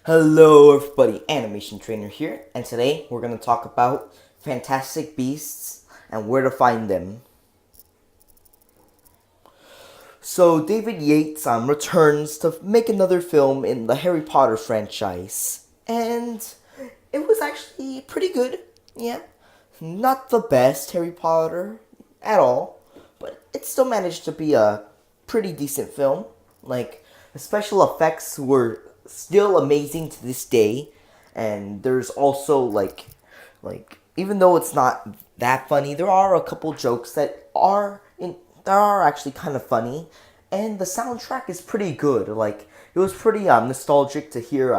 Hello everybody, Animation Trainer here, and today we're going to talk about Fantastic Beasts and where to find them. So David Yates returns to make another film in the Harry Potter franchise, and it was actually pretty good, yeah. Not the best Harry Potter at all, but it still managed to be a pretty decent film. Like, the special effects were still amazing to this day, and there's also like even though it's not that funny, there are a couple jokes that are actually kind of funny, and the soundtrack is pretty good. Like, it was pretty nostalgic to hear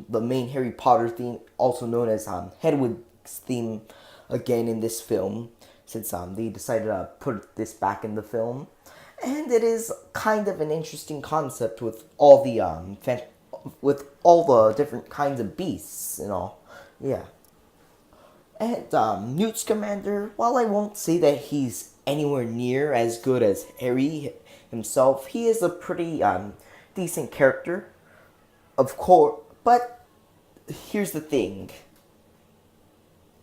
the main Harry Potter theme, also known as Hedwig's theme, again in this film, since they decided to put this back in the film. And it is kind of an interesting concept with all the with all the different kinds of beasts and all. Yeah. And Newt Scamander, while I won't say that he's anywhere near as good as Harry himself, he is a pretty decent character, of course. But here's the thing: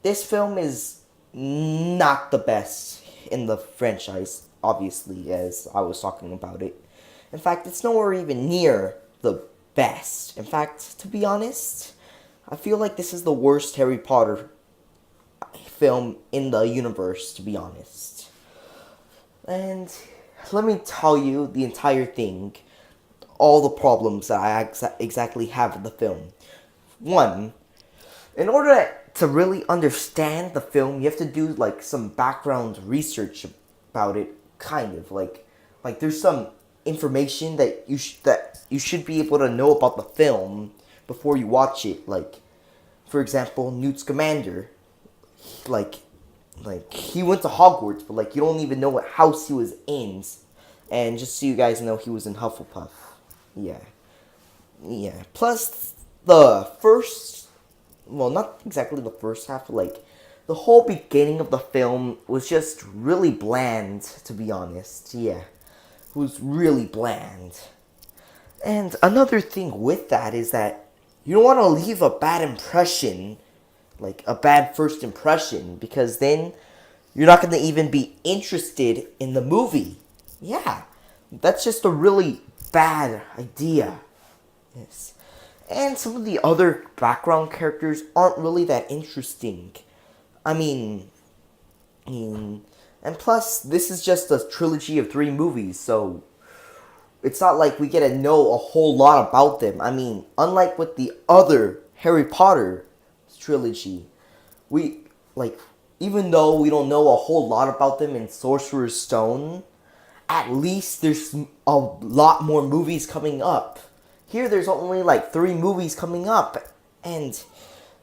this film is not the best in the franchise, obviously, as I was talking about it. In fact, it's nowhere even near the best. In fact, to be honest, I feel like this is the worst Harry Potter film in the universe, to be honest. And let me tell you the entire thing, all the problems that I exactly have with the film. One, in order to really understand the film, you have to do like some background research about it, kind of like there's some information that you should be able to know about the film before you watch it. Like, for example, Newt Scamander, like he went to Hogwarts, but like you don't even know what house he was in. And just so you guys know, he was in Hufflepuff. Yeah. Plus, the first, well, not exactly the first half, but like the whole beginning of the film was just really bland, to be honest. Yeah. It was really bland. And another thing with that is that you don't want to leave a bad impression, like a bad first impression, because then you're not going to even be interested in the movie. Yeah, that's just a really bad idea. Yes. And some of the other background characters aren't really that interesting. I mean, and plus, this is just a trilogy of 3 movies, so it's not like we get to know a whole lot about them. I mean, unlike with the other Harry Potter trilogy, we, like, even though we don't know a whole lot about them in Sorcerer's Stone, at least there's a lot more movies coming up. Here, there's only like 3 movies coming up, and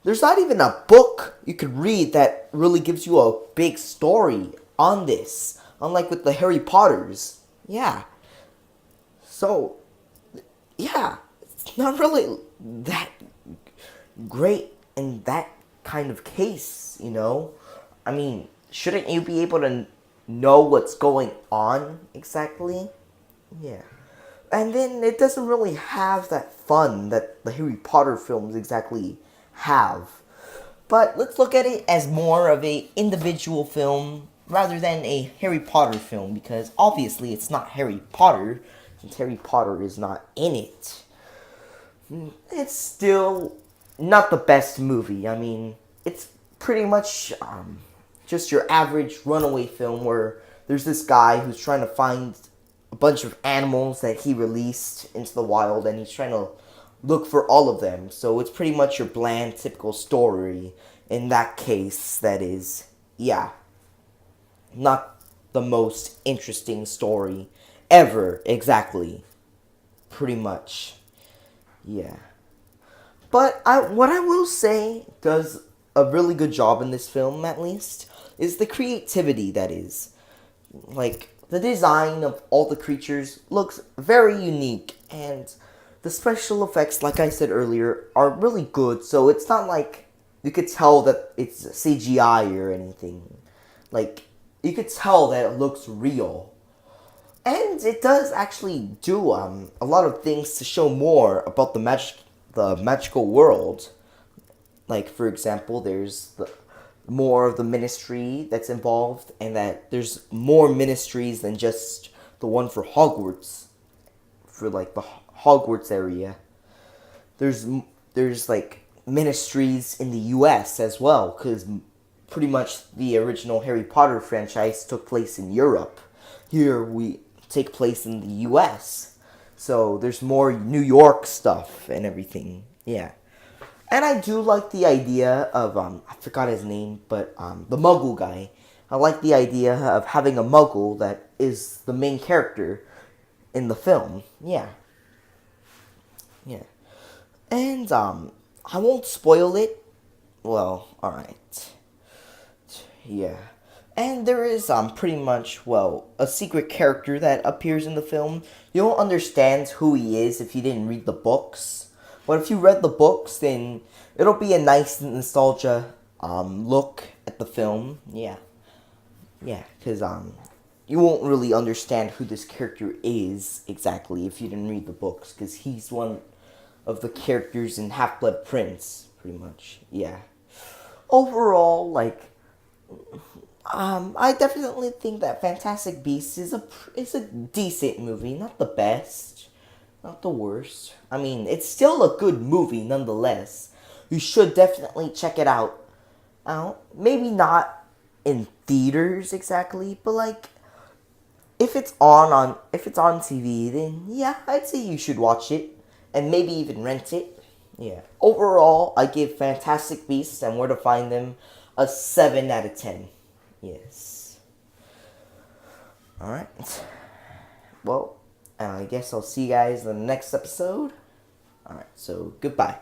there's not even a book you could read that really gives you a big story on this, unlike with the Harry Potters. Yeah. So, yeah, it's not really that great in that kind of case, you know? I mean, shouldn't you be able to know what's going on exactly? Yeah. And then it doesn't really have that fun that the Harry Potter films exactly have. But let's look at it as more of a individual film rather than a Harry Potter film, because obviously it's not Harry Potter, since Harry Potter is not in it. It's still not the best movie. I mean, it's pretty much just your average runaway film where there's this guy who's trying to find a bunch of animals that he released into the wild, and he's trying to look for all of them. So it's pretty much your bland, typical story in that case. That is, yeah, not the most interesting story ever, exactly. Pretty much. Yeah. But what I will say does a really good job in this film, at least, is the creativity, that is. Like, the design of all the creatures looks very unique, and the special effects, like I said earlier, are really good, so it's not like you could tell that it's CGI or anything. Like, you could tell that it looks real. And it does actually do a lot of things to show more about the the magical world. Like, for example, there's more of the ministry that's involved, and that there's more ministries than just the one for Hogwarts. For like the Hogwarts area, there's like ministries in the U.S. as well, because pretty much the original Harry Potter franchise took place in Europe. Here we take place in the U.S. So there's more New York stuff and everything. Yeah. And I do like the idea of, I forgot his name, but the Muggle guy. I like the idea of having a Muggle that is the main character in the film. Yeah. Yeah. And, I won't spoil it. Well, alright. Yeah. And there is, pretty much, well, a secret character that appears in the film. You don't understand who he is if you didn't read the books. But if you read the books, then it'll be a nice nostalgia, look at the film. Yeah. Yeah, because, you won't really understand who this character is exactly if you didn't read the books, because he's one of the characters in Half-Blood Prince, pretty much. Yeah. Overall, like, I definitely think that Fantastic Beasts is a decent movie, not the best, not the worst. I mean, it's still a good movie nonetheless. You should definitely check it out. Maybe not in theaters exactly, but like if it's on TV, then yeah, I'd say you should watch it and maybe even rent it. Yeah. Overall, I give Fantastic Beasts and Where to Find Them a 7 out of 10. Yes. Alright. Well, I guess I'll see you guys in the next episode. Alright, so goodbye.